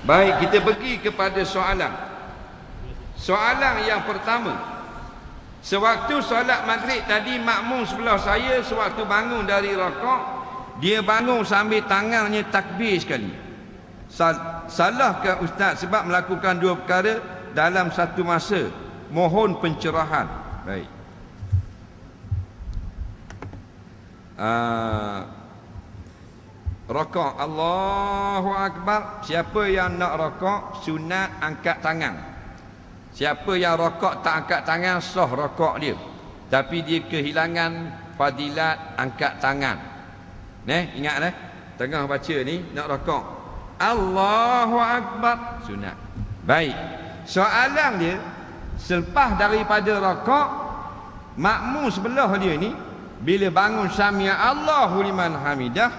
Baik, kita pergi kepada soalan. Soalan yang pertama. Sewaktu solat maghrib tadi, makmum sebelah saya sewaktu bangun dari rakaat, dia bangun sambil tangannya takbir sekali. Salahkah ustaz sebab melakukan dua perkara dalam satu masa? Mohon pencerahan. Baik. Rakaat Allahu Akbar. Siapa yang nak rakaat sunat angkat tangan. Siapa yang rakaat tak angkat tangan sah rakaat dia. Tapi dia kehilangan fadilat angkat tangan. Ingat tengah baca ni nak rakaat Allahu Akbar sunat. Baik. Soalan dia, selepas daripada rakaat, makmum sebelah dia ni bila bangun sami'a Allahu liman hamidah,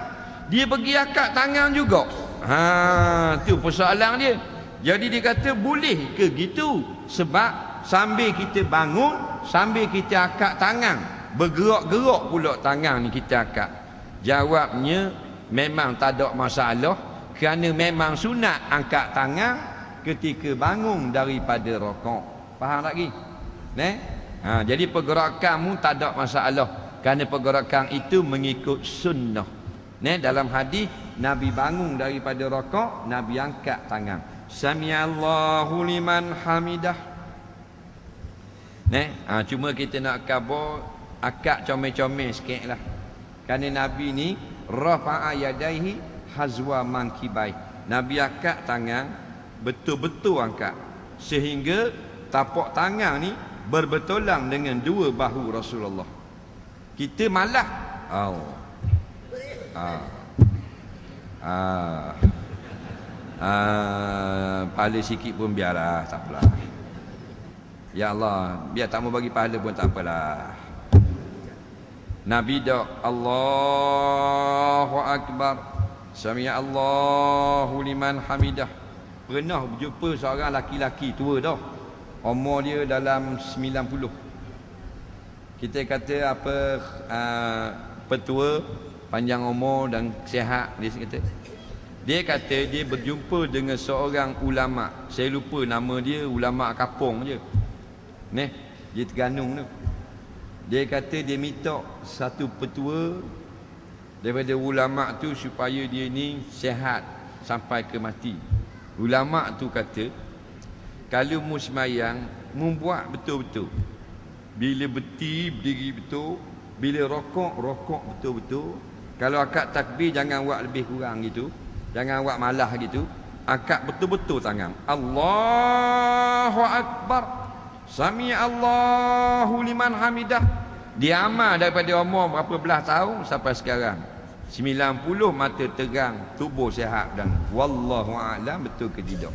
dia pergi angkat tangan juga. Tu persoalan dia. Jadi dia kata boleh ke gitu? Sebab sambil kita bangun, sambil kita angkat tangan, bergerak-gerak pula tangan ni kita angkat. Jawabnya memang tak ada masalah, kerana memang sunat angkat tangan ketika bangun daripada rakaat. Faham lagi? Jadi pergerakanmu tak ada masalah, kerana pergerakan itu mengikut sunnah. Dalam hadis Nabi bangun daripada rakaat, Nabi angkat tangan. Sami'allahu liman hamidah. Cuma kita nak khabar akad comel-comel sikit lah. Kerana Nabi ni rafa'a yadaihi hazwa mankibai. Nabi angkat tangan, betul-betul angkat, sehingga tapak tangan ni berbetulan dengan dua bahu Rasulullah. Kita malah pahala sikit pun biarlah, tak apalah. Ya Allah, biar tak mau bagi pahala pun tak apalah. Nabi dak Allahu Akbar, sami'a Allahu liman hamidah. Pernah berjumpa seorang laki-laki tua dah, umur dia dalam 90. Kita kata apa, petua, panjang umur dan sihat. Dia kata dia berjumpa dengan seorang ulama. Saya lupa nama dia, ulama Kapong je. Dia Terengganu tu. Dia kata dia minta satu petua daripada ulama tu supaya dia ni sihat sampai ke mati. Ulama tu kata, kalau mu semayang, mu buat betul-betul. Bila berdiri betul, bila rokok betul-betul. Kalau akad takbir jangan buat lebih kurang gitu. Jangan buat malah gitu. Angkat betul-betul tangan. Allahu Akbar, sami'a Allahu liman hamidah. Dia amal daripada umur berapa belas tahun sampai sekarang. 90 mata terang, tubuh sihat, dan wallahu a'lam betul ke tidak.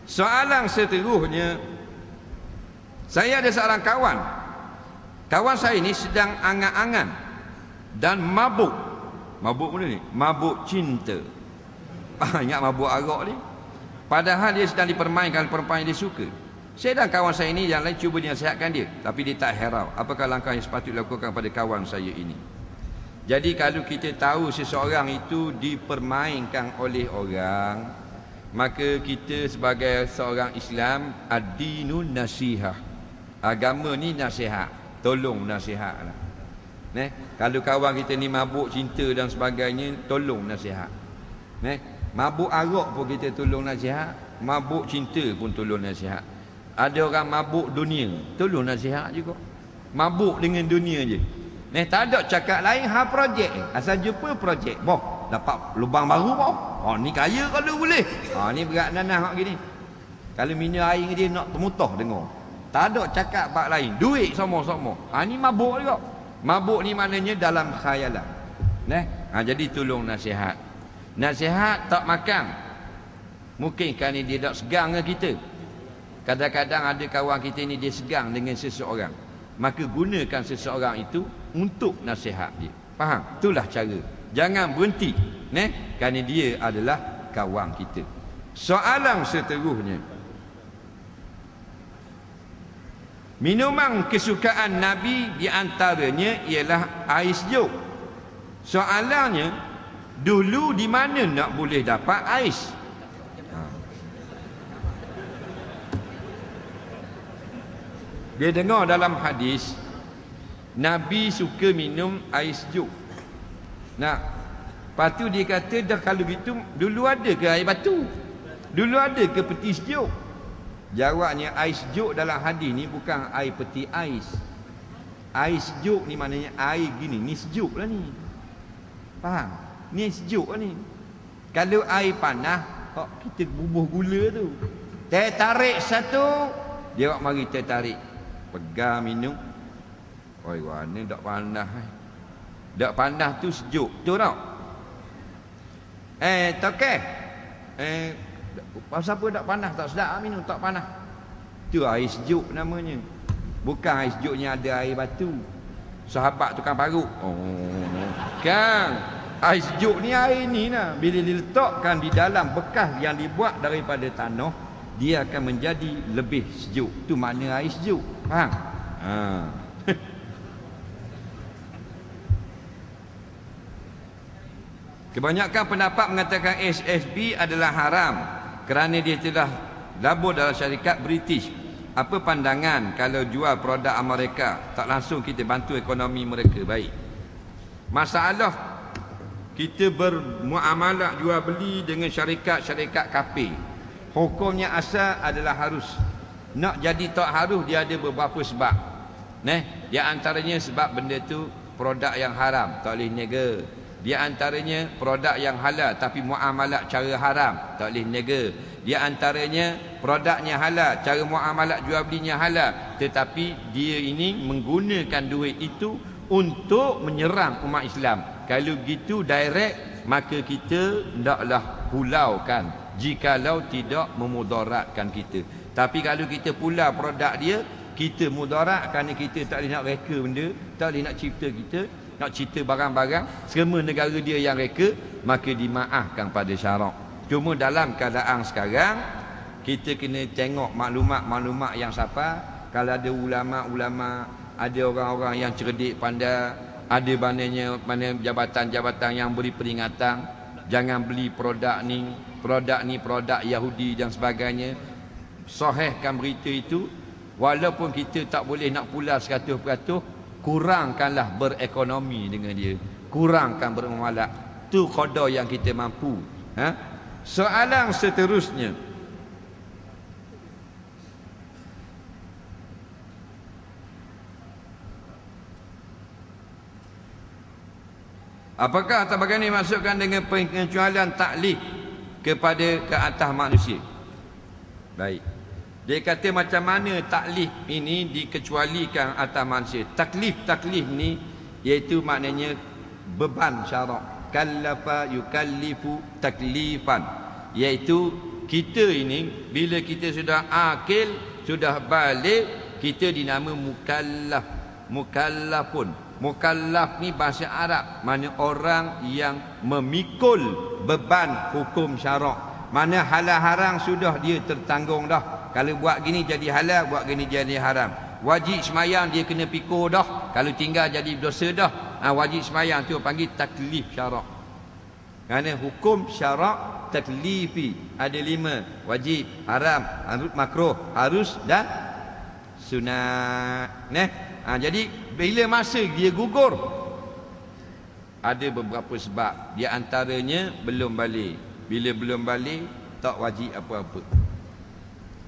Soalan seterusnya, saya ada seorang kawan. Kawan saya ni sedang angan-angan dan mabuk. Mabuk mana ni? Mabuk cinta. Ingat mabuk arak ni? Padahal dia sedang dipermainkan perempuan yang dia suka. Saya dan kawan saya ini yang lain cuba dinasihatkan dia, tapi dia tak harau. Apakah langkah yang sepatutnya dilakukan pada kawan saya ini? Jadi kalau kita tahu seseorang itu dipermainkan oleh orang, maka kita sebagai seorang Islam, ad-dinun nasihah, agama ni nasihat, tolong nasihat lah. Kalau kawan kita ni mabuk cinta dan sebagainya, tolong nasihat. Mabuk arak pun kita tolong nasihat, mabuk cinta pun tolong nasihat. Ada orang mabuk dunia, tolong nasihat juga. Mabuk dengan dunia je. Tak ada cakap lain, projek. Asal jumpa projek. Boh, dapat lubang baru boh. Ni kaya kalau boleh. Ni berat nanah hak gini. Kalau minum air dia nak termutah dengar. Tak ada cakap bab lain. Duit sama-sama. Ni mabuk juga. Mabuk ni maknanya dalam khayalan. Jadi tolong nasihat. Nasihat tak makan. Mungkin kerana dia tak segang dengan kita. Kadang-kadang ada kawan kita ni dia segang dengan seseorang. Maka gunakan seseorang itu untuk nasihat dia. Faham? Itulah cara. Jangan berhenti. Kerana dia adalah kawan kita. Soalan seterusnya. Minuman kesukaan Nabi di antaranya ialah air sejuk. Soalannya, Dulu di mana nak boleh dapat ais? Dia dengar dalam hadis Nabi suka minum air sejuk. Nah, lepas tu dia kata dah kalau gitu dulu ada ke air batu? Dulu ada ke peti sejuk? Jawabnya air sejuk dalam hadis ni bukan air peti ais. Air sejuk ni maknanya air gini, ni sejuk lah ni. Faham? Ni sejuk lah ni. Kalau air panas, kita bubuh gula tu. Teh tarik satu, dia mari teh tarik. Pegang minum. Oi, warna dak panas. Dak panas tu sejuk. Betul tak? Tokeh. Pasal apa dak panas? Tak sedap minum, tak panas. Tu air sejuk namanya. Bukan air sejuknya ada air batu. Sahabat tukang parut. Kan. Air sejuk ni air ni lah. Bila diletakkan di dalam bekas yang dibuat daripada tanah, dia akan menjadi lebih sejuk. Tu makna air sejuk. Faham? Kebanyakan pendapat mengatakan SSB adalah haram kerana dia telah labur dalam syarikat British. Apa pandangan kalau jual produk Amerika? Tak langsung kita bantu ekonomi mereka. Baik. Masalah kita bermuamalah jual beli dengan syarikat-syarikat kafir. Hukumnya asal adalah harus. Nak jadi tak harus dia ada beberapa sebab. Di antaranya sebab benda tu produk yang haram, tak boleh niaga. Di antaranya produk yang halal tapi muamalah cara haram, tak boleh niaga. Di antaranya produknya halal, cara muamalah jual belinya halal, tetapi dia ini menggunakan duit itu untuk menyerang umat Islam. Kalau gitu direct, maka kita hendaklah pulaukan jikalau tidak memudaratkan kita. Tapi kalau kita pulau produk dia, kita mudarat kerana kita tak boleh nak reka benda, tak boleh nak cipta kita, nak cipta barang-barang, semua negara dia yang reka, maka dimaafkan pada syarak. Cuma dalam keadaan sekarang, kita kena tengok maklumat-maklumat yang siapa. Kalau ada ulama-ulama, ada orang-orang yang cerdik pandai, ada mana jabatan-jabatan yang beri peringatan, jangan beli produk ni produk Yahudi dan sebagainya. Sahihkan berita itu. Walaupun kita tak boleh nak pula 100%, kurangkanlah berekonomi dengan dia, kurangkan bermuamalah. Tu qada yang kita mampu. Soalan seterusnya, apakah atau bagaimana dimasukkan dengan pengecualian taklif kepada ke atas manusia? Baik. Dia kata macam mana taklif ini dikecualikan atas manusia. Taklif ni iaitu maknanya beban syarak. Kallafa yukallifu taklifan, iaitu kita ini bila kita sudah akil, sudah balik, kita dinama mukallaf. Mukallaf ni bahasa Arab, mana orang yang memikul beban hukum syarak. Mana halal haram sudah dia tertanggung dah. Kalau buat gini jadi halal, buat gini jadi haram. Wajib semayang dia kena pikul dah. Kalau tinggal jadi dosa dah. Wajib semayang tu panggil taklif syarak. Kerana hukum syarak taklifi ada 5. Wajib, haram, makruh, harus dan sunat. Jadi bila masa dia gugur, ada beberapa sebab. Di antaranya belum balik. Bila belum balik, tak wajib apa-apa.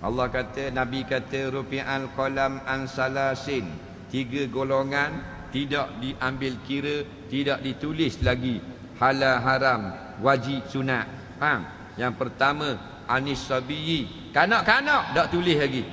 Allah kata, Nabi kata, rufi'al qalam an salasin. 3 golongan tidak diambil kira, tidak ditulis lagi halal haram, wajib sunat. Faham? Yang pertama, anis sabiyyi, kanak-kanak tak tulis lagi.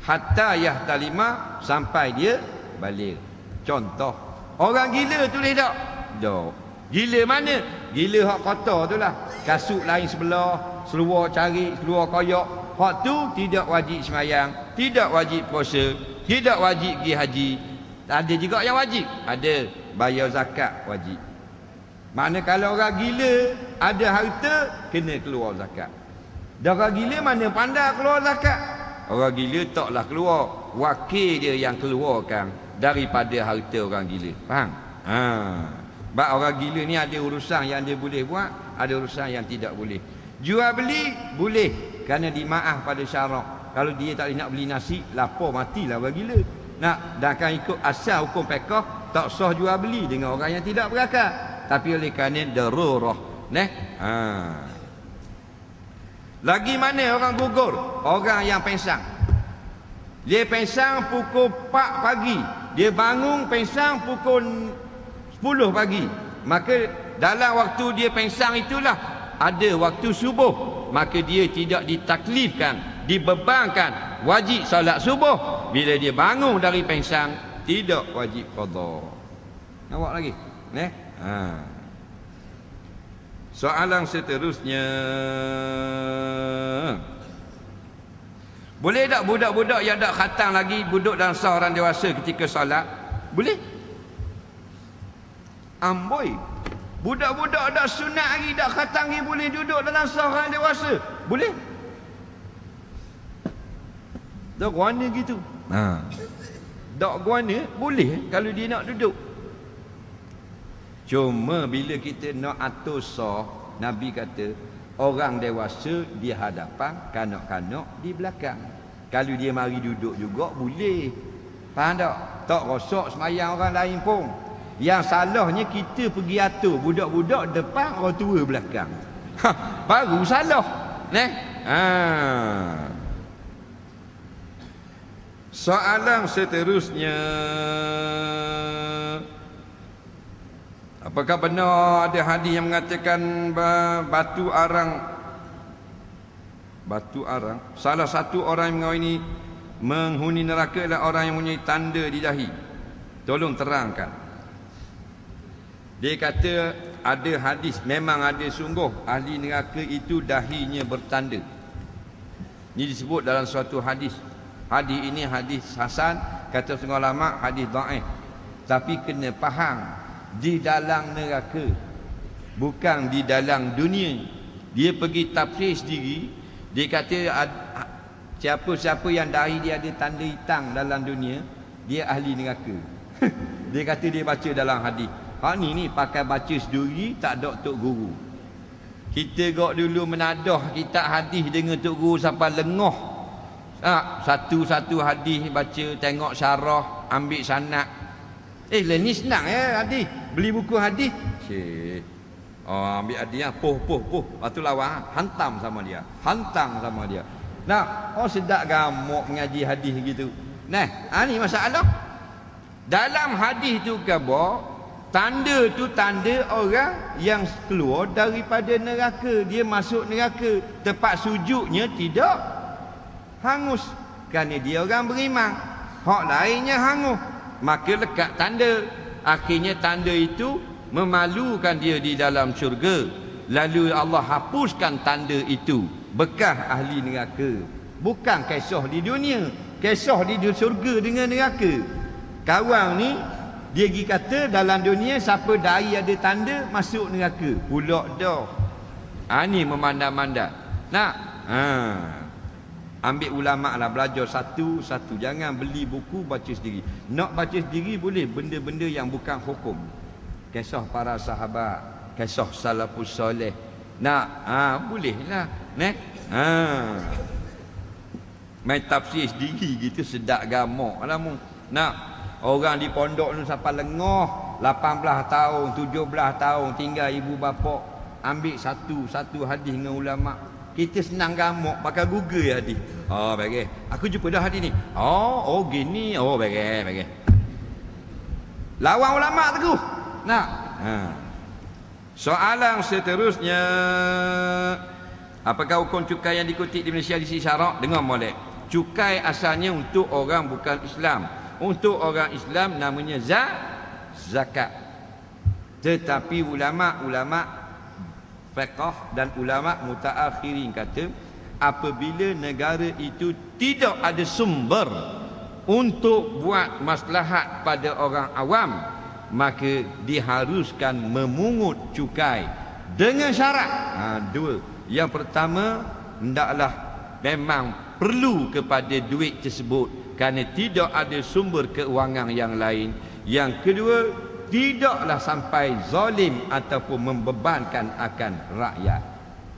Hatta yahtalima, sampai dia balik. Contoh, orang gila tulis tak? Tak. Gila mana? Gila hak kotor tu lah. Kasut lain sebelah, seluar cari, seluar koyak. Hak tu tidak wajib semayang, tidak wajib puasa, tidak wajib pergi haji. Ada juga yang wajib. Ada, bayar zakat wajib. Mana kalau orang gila ada harta, kena keluar zakat. Dan orang gila mana pandai keluar zakat? Orang gila taklah keluar, wakil dia yang keluarkan daripada harta orang gila. Faham? Sebab orang gila ni ada urusan yang dia boleh buat, ada urusan yang tidak boleh. Jual beli boleh kerana dimaaf pada syarak. Kalau dia tak boleh nak beli nasi, lapar matilah orang gila. Nak dan akan ikut asal hukum fiqh, tak sah jual beli dengan orang yang tidak berakal. Tapi oleh kerana darurah, Lagi mana orang gugur? Orang yang pensang. Dia pensang pukul 4 pagi, dia bangun pensang pukul 10 pagi. Maka dalam waktu dia pensang itulah ada waktu subuh, maka dia tidak ditaklifkan, dibebankan wajib solat subuh. Bila dia bangun dari pensang, tidak wajib qada. Nampak lagi? Soalan seterusnya, boleh tak budak-budak yang tak khatam lagi duduk dalam saf orang dewasa ketika solat? Boleh. Amboi. Budak-budak dah sunat lagi, dah khatam lagi boleh duduk dalam saf orang dewasa? Boleh. Tak guana gitu. Tak guana boleh kalau dia nak duduk. Cuma bila kita nak atur saf, Nabi kata orang dewasa di hadapan, kanak-kanak di belakang. Kalau dia mari duduk juga boleh. Faham tak? Tak rosak semayang orang lain pun. Yang salahnya kita pergi atur budak-budak depan, orang tua belakang. Baru salah. Soalan seterusnya, apakah benar ada hadis yang mengatakan batu arang salah satu orang yang mengawini menghuni neraka adalah orang yang mempunyai tanda di dahi? Tolong terangkan. Dia kata ada hadis, memang ada sungguh ahli neraka itu dahinya bertanda. Ini disebut dalam suatu hadis. Hadis ini hadis hasan, kata setengah ulama hadis dhaif. Tapi kena faham, di dalam neraka, bukan di dalam dunia. Dia pergi tafsir sendiri. Dia kata siapa-siapa yang dahi dia ada tanda hitam dalam dunia, dia ahli neraka. Dia kata dia baca dalam hadis. Ni pakai baca sendiri, tak ada tok guru. Kita gak dulu menadah kitab hadis dengan tok guru sampai lengah. Satu-satu hadis baca, tengok syarah, ambil sanad. Ni senang hadis. Beli buku hadis. Ambil hadis, poh. Lepas tu lawan, hantam sama dia. Sedap gamuk mengaji hadis gitu. Ni masalah. Dalam hadis tu khabar, tanda tu tanda orang yang keluar daripada neraka. Dia masuk neraka. Tempat sujudnya tidak hangus, kerana dia orang beriman. Hak lainnya hangus, maka lekat tanda. Akhirnya tanda itu memalukan dia di dalam syurga. Lalu Allah hapuskan tanda itu, bekas ahli neraka. Bukan kisah di dunia, kisah di syurga dengan neraka. Kawan ni dia pergi kata dalam dunia siapa dahi ada tanda masuk neraka. Pulak dah. Ni memandang-mandang. Ambil ulama lah, belajar satu-satu. Jangan beli buku baca sendiri. Nak baca sendiri boleh, benda-benda yang bukan hukum. Kisah para sahabat, kisah salafus soleh. Boleh lah. Main tafsir sendiri gitu sedap gamak lah mu. Orang di pondok tu sampai lengah 18 tahun, 17 tahun tinggal ibu bapa, ambil satu hadis dengan ulama. Kita senang gamak pakai Google hadis. Bagus. Aku jumpa dah hadis ni. Gini. Bagus. Lawan ulama teguh. Soalan seterusnya, apakah hukum cukai yang dikutip di Malaysia di sisi syarak? Dengar molek. Cukai asalnya untuk orang bukan Islam. Untuk orang Islam namanya zakat. Tetapi ulama fiqh dan ulama mutaakhirin kata, apabila negara itu tidak ada sumber untuk buat maslahat pada orang awam, maka diharuskan memungut cukai dengan syarat. Dua. Yang pertama, hendaklah memang perlu kepada duit tersebut kerana tidak ada sumber keuangan yang lain. Yang kedua, tidaklah sampai zalim ataupun membebankan akan rakyat.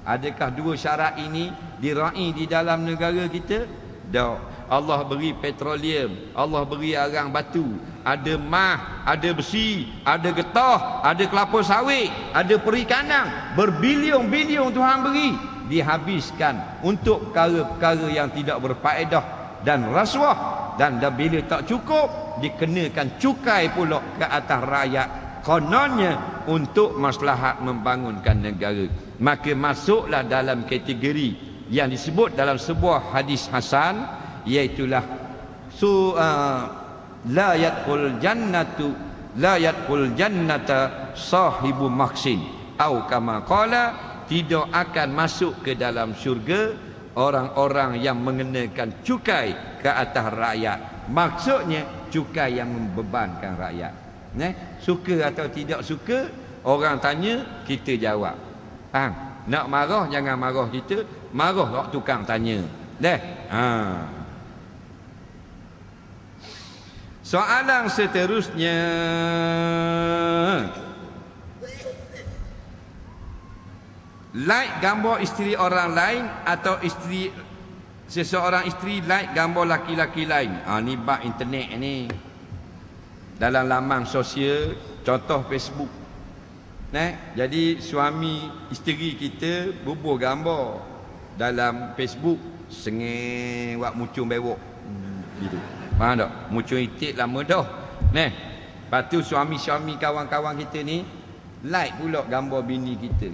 Adakah dua syarat ini diraih di dalam negara kita? Tak. Allah beri petroleum, Allah beri arang batu, ada mah, ada besi, ada getah, ada kelapa sawit, ada perikanan, berbilion-bilion Tuhan beri, dihabiskan untuk perkara-perkara yang tidak berfaedah dan rasuah, dan bila tak cukup dikenakan cukai pula ke atas rakyat, kononnya untuk maslahat membangunkan negara. Maka masuklah dalam kategori yang disebut dalam sebuah hadis hasan, iaitulah la yadkhul jannata sahibu maksin, atau kama qala, tidak akan masuk ke dalam syurga orang-orang yang mengenakan cukai ke atas rakyat. Maksudnya cukai yang membebankan rakyat. Suka atau tidak suka, orang tanya kita jawab. Nak marah jangan marah kita, marah kat tukang tanya. Soalan seterusnya, like gambar isteri orang lain atau isteri seseorang isteri like gambar laki-laki lain. Ni bab internet ni. Dalam laman sosial, contoh Facebook. Jadi suami isteri kita bubuh gambar dalam Facebook, sengih buat muncung bewok. Gitu. Faham tak? Muncul itik lama dah. Lepas tu suami-suami kawan-kawan kita ni like pula gambar bini kita.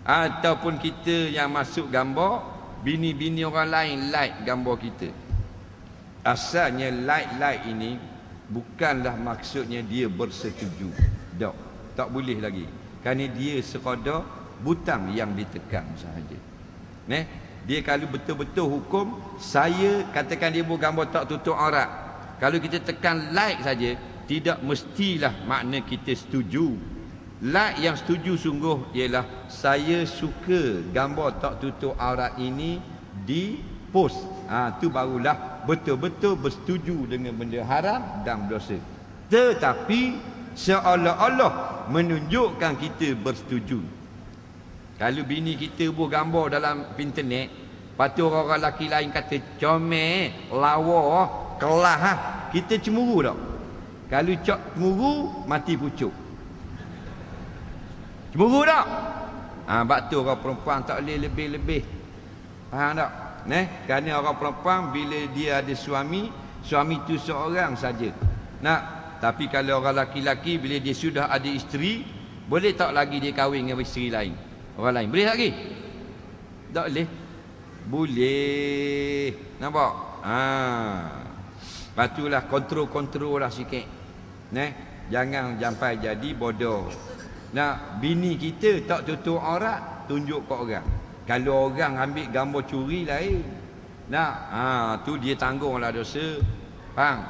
Ataupun kita yang masuk gambar, bini-bini orang lain like gambar kita. Asalnya like ini bukanlah maksudnya dia bersetuju. Tak boleh lagi. Kerana dia sekadar butang yang ditekan sahaja. Dia kalau betul-betul hukum, saya katakan dia buat gambar tak tutup aurat, kalau kita tekan like saja, tidak mestilah makna kita setuju. Like yang setuju sungguh ialah saya suka gambar tak tutup aurat ini di post. Tu barulah betul-betul bersetuju dengan benda haram dan berdosa. Tetapi seolah-olah menunjukkan kita bersetuju. Kalau bini kita buat gambar dalam internet, lepas tu orang-orang lelaki lain kata comel, lawa, kelah, kita cemburu tak? Kalau cemburu, mati pucuk. Cemburu tak? Sebab tu orang perempuan tak boleh lebih-lebih. Faham tak? Kerana orang perempuan bila dia ada suami, suami tu seorang saja. Tapi kalau orang lelaki-lelaki bila dia sudah ada isteri, boleh tak lagi dia kahwin dengan isteri lain? Orang lain boleh lagi? Tak boleh? Boleh. Nampak? Lepas tu lah kontrol lah sikit. Jangan sampai jadi bodoh. Bini kita tak tutup aurat, tunjuk kat orang. Kalau orang ambil gambar curi lain, tu dia tanggunglah dosa. Faham?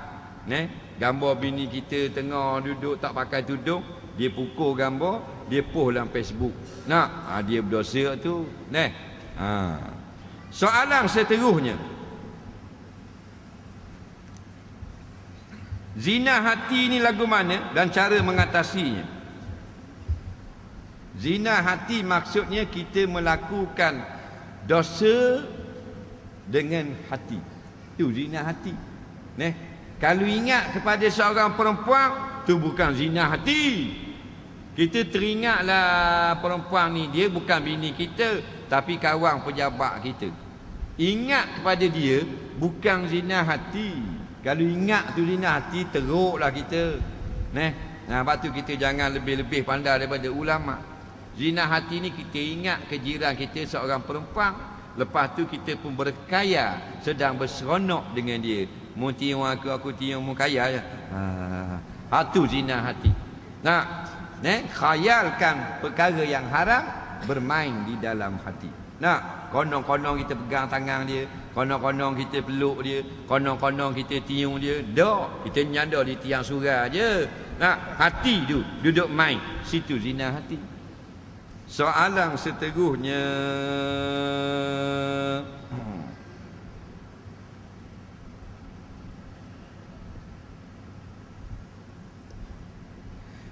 Gambar bini kita tengah duduk tak pakai tudung, dia pukul gambar, dia post dalam Facebook. Dia berdosa tu. Soalan seterusnya, zina hati ni lagu mana dan cara mengatasinya? Zina hati maksudnya kita melakukan dosa dengan hati. Itu zina hati. Kalau ingat kepada seorang perempuan, tu bukan zina hati. Kita teringatlah perempuan ni, dia bukan bini kita, tapi kawan pejabat kita. Ingat kepada dia, bukan zina hati. Kalau ingat tu zina hati, teruklah kita. Sebab tu kita jangan lebih-lebih pandai daripada ulama. Zina hati ni kita ingat ke jiran kita seorang perempuan, lepas tu kita pun berkaya, sedang berseronok dengan dia. Mu tiung aku tiung mu kaya. Tu zina hati. Khayalkan perkara yang haram bermain di dalam hati. Konong-konong kita pegang tangan dia, konong-konong kita peluk dia, konong-konong kita tiung dia. Kita nyanda di tiang surah je. Hati tu duduk main, situ zina hati. Soalan seterusnya,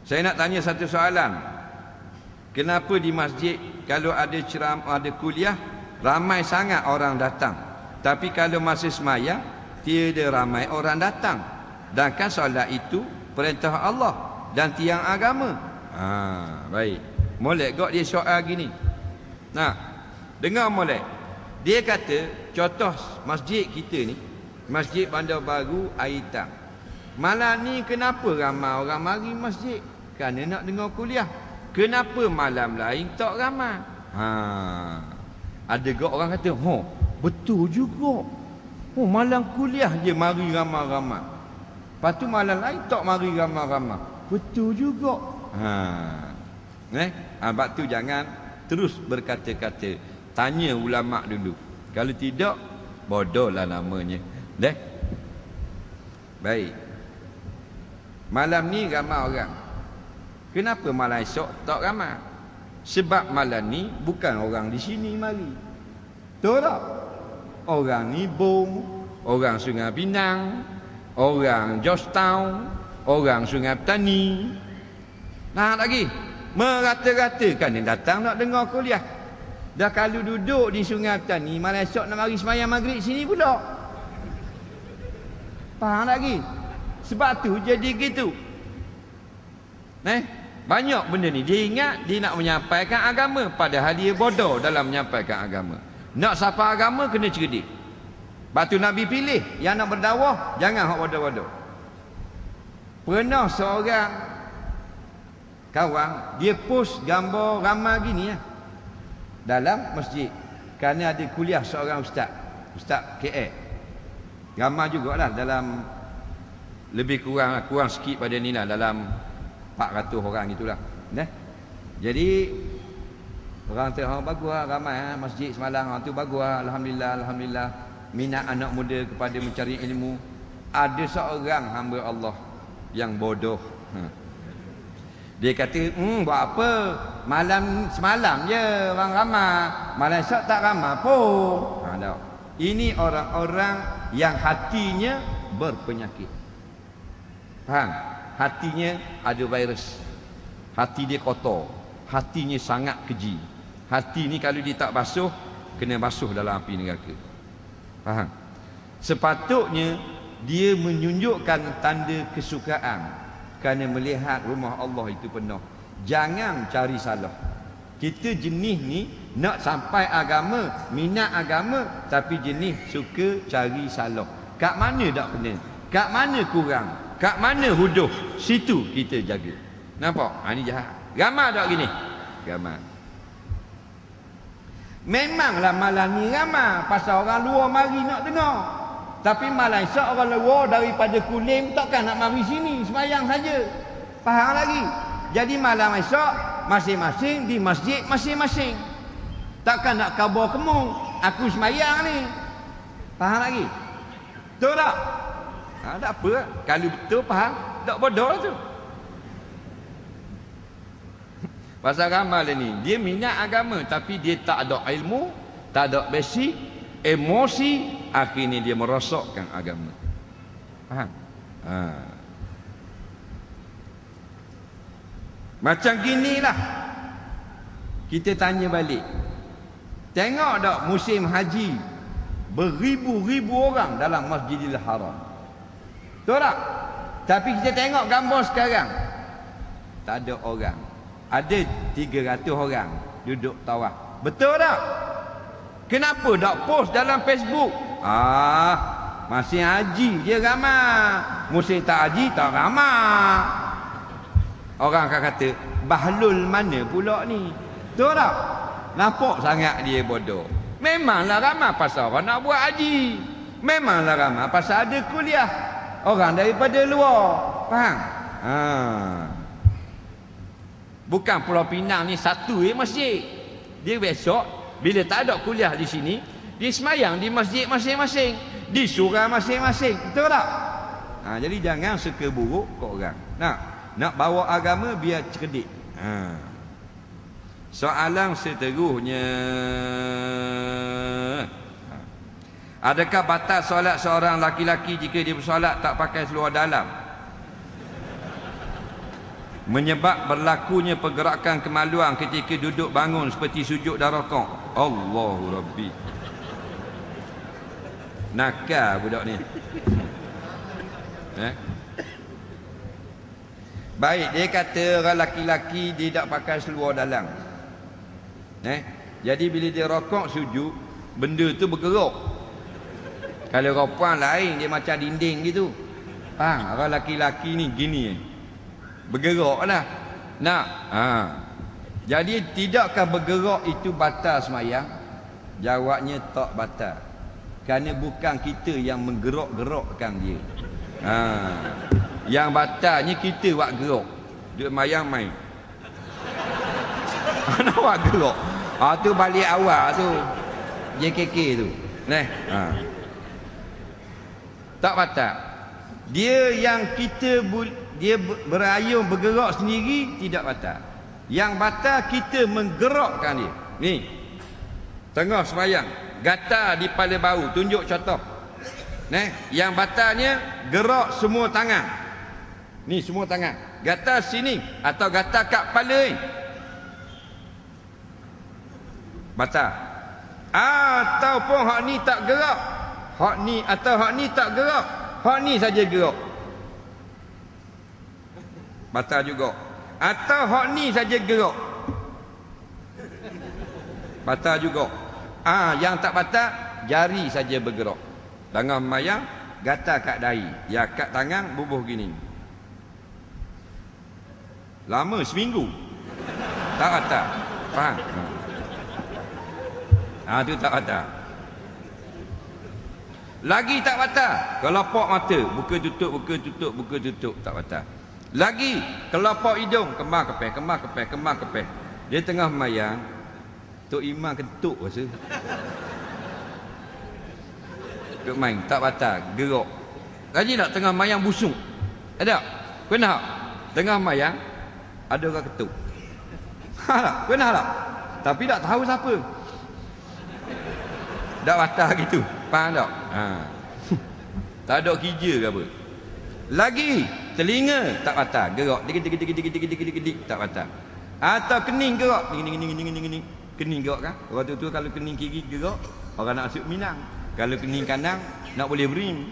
Saya nak tanya satu soalan. Kenapa di masjid kalau ada ceramah, ada kuliah, ramai sangat orang datang, tapi kalau masa semayang tiada ramai orang datang? Dan kan solat itu perintah Allah dan tiang agama. Baik. Molek gak dia soal gini. Nah, dengar molek. Dia kata contoh masjid kita ni, Masjid Bandar Baru Aitang. Malam ni kenapa ramai orang mari masjid? Kerana nak dengar kuliah. Kenapa malam lain tak ramai? Ada gak orang kata, betul juga. Malam kuliah je mari ramai-ramai. Lepas tu malam lain tak mari ramai-ramai. Betul juga. Sebab tu jangan terus berkata-kata. Tanya ulama dulu. Kalau tidak, bodohlah namanya. Baik. Malam ni ramai orang. Kenapa malam esok tak ramai? Sebab malam ni bukan orang di sini mari. Betul tak? Orang ni Bom, orang Sungai Pinang, orang Georgetown, orang Sungai Petani. Nah lagi, merata-ratakan yang datang nak dengar kuliah. Dah kalau duduk di Sungai Petani, malam esok nak mari sembahyang maghrib sini pula. Faham lagi? Sebab tu jadi gitu. Banyak benda ni dia ingat dia nak menyampaikan agama, padahal dia bodoh dalam menyampaikan agama. Nak sapa agama kena cerdik. Sebab tu Nabi pilih yang nak berdakwah jangan hak bodoh-bodoh. Pernah seorang kawan dia post gambar ramai gini dalam masjid kerana ada kuliah seorang ustaz KL. Ramai jugalah dalam lebih kurang sikit pada ni lah, dalam 400 orang itulah. Jadi orang tengok bagus ramai masjid semalam tu bagus alhamdulillah. Minat anak muda kepada mencari ilmu. Ada seorang hamba Allah yang bodoh. Dia kata, buat apa? Malam semalam je orang ramai, malam esok tak ramai pun. Ini orang-orang yang hatinya berpenyakit. Faham? Hatinya ada virus. Hati dia kotor. Hatinya sangat keji. Hati ni kalau dia tak basuh, kena basuh dalam api neraka. Faham? Sepatutnya dia menunjukkan tanda kesukaan kerana melihat rumah Allah itu penuh. Jangan cari salah. Kita jenis ni nak sampai agama, minat agama, tapi jenis suka cari salah. Kat mana tak kena? Kat mana kurang? Kat mana huduh? Situ kita jaga. Nampak? Ini jahat. Ramai tak gini? Ramai. Memanglah malam ni ramai pasal orang luar mari nak dengar. Tapi malam esok orang luar daripada Kulim takkan nak mari sini sembahyang saja. Faham lagi? Jadi malam esok masing-masing di masjid masing-masing. Takkan nak kabar kemung aku sembahyang ni. Faham lagi? Betul tak? Tak apa. Kalau betul faham, tak bodoh tu. Pasal ramal ni, dia minat agama tapi dia tak ada ilmu, tak ada basic, emosi, akhirnya dia merosakkan agama. Faham? Macam ginilah. Kita tanya balik. Tengok tak musim haji, beribu-ribu orang dalam Masjidil Haram. Betul tak? Tapi kita tengok gambar sekarang, tak ada orang. Ada 300 orang duduk tawaf. Betul tak? Kenapa tak post dalam Facebook? Masih haji je ramai, musim tak haji tak ramai. Orang akan kata, bahlul mana pula ni? Betul tak? Nampak sangat dia bodoh. Memanglah ramai pasal orang nak buat haji. Memanglah ramai pasal ada kuliah orang daripada luar. Faham? Bukan Pulau Pinang ni satu masjid. Dia besok bila tak ada kuliah di sini, dia semayang di masjid masing-masing, di surau masing-masing. Betul tak? Jadi jangan suka buruk ke orang. Nak bawa agama biar cerdik. Soalan seterusnya, adakah batal solat seorang laki-laki jika dia bersolat tak pakai seluar dalam? menyebab berlakunya pergerakan kemaluan ketika duduk bangun seperti sujud dan rokok. Allahu Rabbi. Nakal budak ni. Baik, dia kata orang laki-laki dia tak pakai seluar dalam. Jadi bila dia rokok sujud, benda tu bergerak. Kalau perempuan lain dia macam dinding gitu. Faham? Orang laki-laki ni gini. Bergerak lah. Nak. Jadi tidakkah bergerak itu batal semayang? Jawabnya tak batal. Kerana bukan kita yang menggerak-gerakkan dia. Yang batalnya kita buat gerak. Duk mayang main. Nak buat gerak. Tu balik awal tu. JKK tu. Tak batal. Dia yang kita dia berayun bergerak sendiri tidak batal. Yang batal kita menggerakkan dia. Ni. Tengah sembahyang, gatal di kepala bau, tunjuk contoh. Yang batalnya gerak semua tangan. Ni semua tangan. Gatal sini atau gatal kat kepala ni. Batal. Ataupun hak ni tak gerak. Hak ni atau hak ni tak gerak. Hak ni saja gerak. Batal juga. Atau hak ni saja gerak. Batal juga. Yang tak batal, jari saja bergerak. Tengah mayang, gatal kat dahi. Ya kat tangan, bubuh gini. Lama seminggu. Tak batal. Faham? Tu tak batal. Lagi tak batal. Kelopak mata, buka tutup, buka tutup, buka tutup, tak batal. Lagi kelopak hidung, kemar kepeh, kemar kepeh, kemar kepeh. Dia tengah mayang, Tok Imam kentuk rasa. Duk main, tak batal, gerak. Lagi tak tengah mayang busuk? Ada? Pernah? Tengah mayang ada orang ketuk. Pernah tak? Tapi tak tahu siapa. Tak batal gitu. Faham tak? Tak ada kerja ke apa. Lagi telinga tak batal, gerak dik tak batal. Atau kening gerak ning kening gerak kan? Orang tu kalau kening kiri gerak, orang nak masuk Minang. Kalau kening kanan nak boleh berim.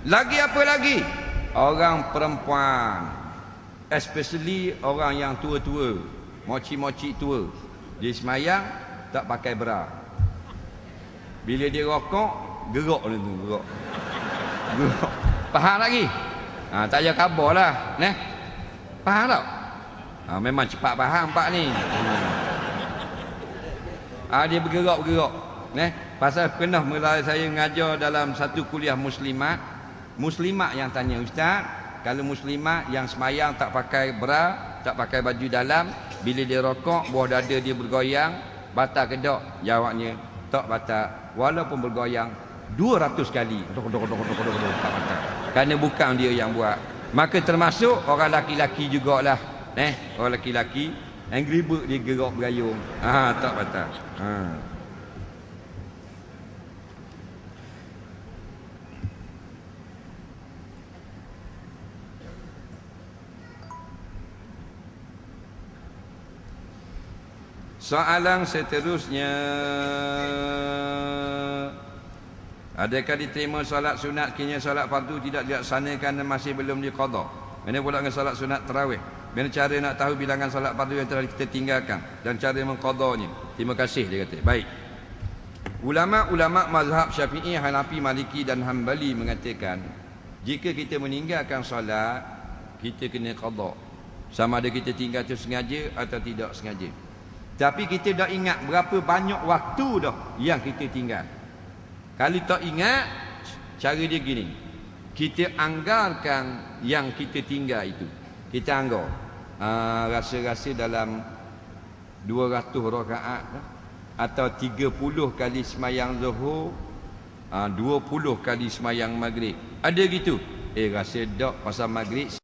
Lagi apa lagi? Orang perempuan, especially orang yang tua-tua, moci-moci tua, dia semayang tak pakai bra. Bila dia rokok, gerak dia tu, gerak. Faham lagi? Tak payah khabar lah. Faham tak? Memang cepat faham pak ni. Dia bergerak-bergerak. Pasal pernah mula saya mengajar dalam satu kuliah muslimat. Muslimat yang tanya, Ustaz, kalau muslimat yang semayang tak pakai bra, tak pakai baju dalam, bila dia rokok, buah dada dia bergoyang, batal ke tak? Jawabnya, tak batal. Walaupun bergoyang 200 kali, tak batal. Kerana bukan dia yang buat. Maka termasuk orang laki-laki jugalah. Orang laki-laki, angry bird dia gerak berayung. Tak batal. Soalan seterusnya, adakah diterima solat sunat kini solat fardu tidak dilaksanakan dan masih belum diqada? Mana pula dengan solat sunat tarawih? Bagaimana cara nak tahu bilangan solat fardu yang telah kita tinggalkan dan cara mengqadanya? Terima kasih, dia kata. Baik. Ulama-ulama mazhab Syafi'i, Hanafi, Maliki dan Hambali mengatakan, jika kita meninggalkan solat, kita kena qada. Sama ada kita tinggal tu sengaja atau tidak sengaja. Tapi kita dah ingat berapa banyak waktu dah yang kita tinggal. Kalau tak ingat, cara dia gini. Kita anggarkan yang kita tinggal itu. Kita anggar. Rasa-rasa dalam 200 rakaat atau 30 kali semayang zuhur, 20 kali semayang maghrib. Ada gitu? Rasa dak pasal maghrib